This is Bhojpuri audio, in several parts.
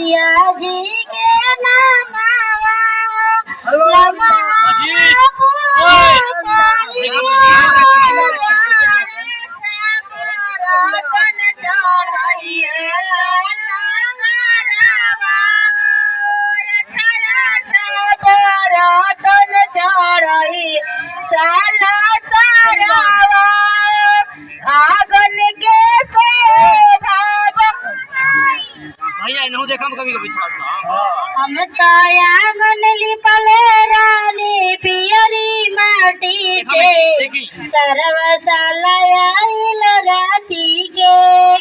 मैया जी के नामावा लमा साला सारावा आगन के हम आंगन लिपले रानी पियरी माटी से सर्व सालाइल राती के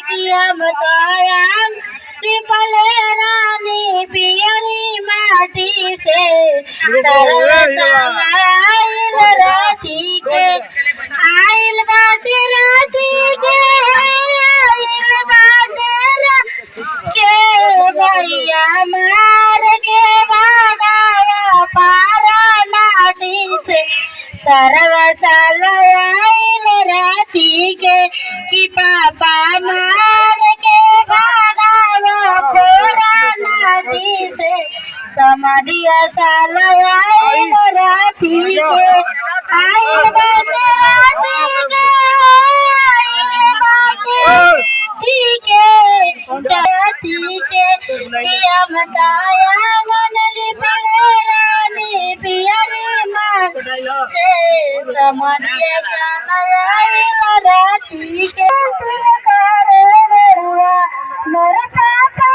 कि हम आंगन लिपले रानी पियरी माटी से सर्व सालाइल राती के आइल बाटे राती के आइल बाटे के भैया मार के भागावा पारा नाटी से सर्व सालाइल राती के कि पापा मार के भागावा खोरा नाटी से समधिया सालाइल राती के आइल बाटे राती के आइल बाटे ठीक है जाती के पिया मताया गनली पड़रानी पियरी मां से समधिया सालाइल राती के करे बेरुआ मोर पापा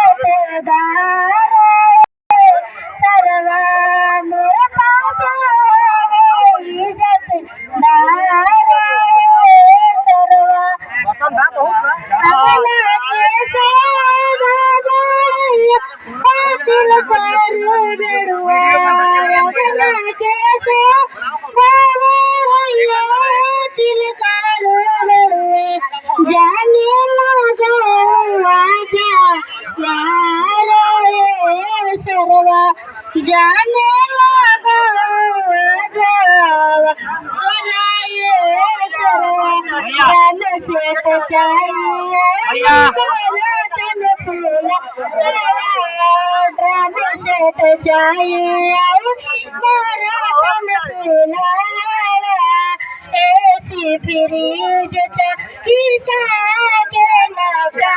इज्जतदार सरवा मोर पापा इज्जतदार सरवा दिल कर बेरुआ कैसे दिल कर बेरुए जाने लगा आजा यार सरवा जाने लगा आजा सरवा जान से तो चाहिए ड्राम से तो चाहिए ऐसी फ्रीज चाहिए के लगा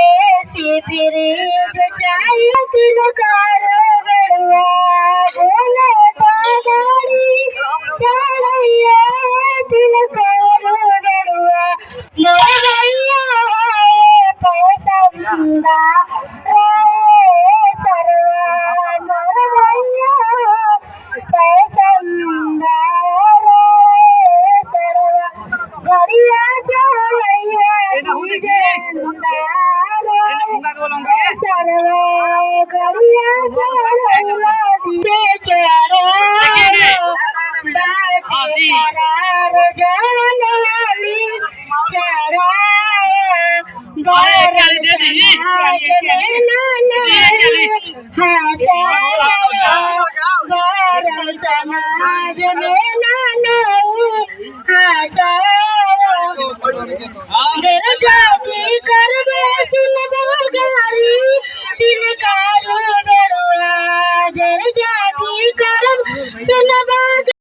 ऐसी फ्रीज चाहिए दिल कर बेरुआ बोले गाड़ी चढ़िए दिल कर बेरुआ मोरैया पैसा बंदा सरवा मोरैया पैसा बंदा सरवा गरिया चढ़िए सरवा गरिया चढ़िए चढ़ो बाटी करार जानवाली चढ़ो बार समाज में नाना हाँ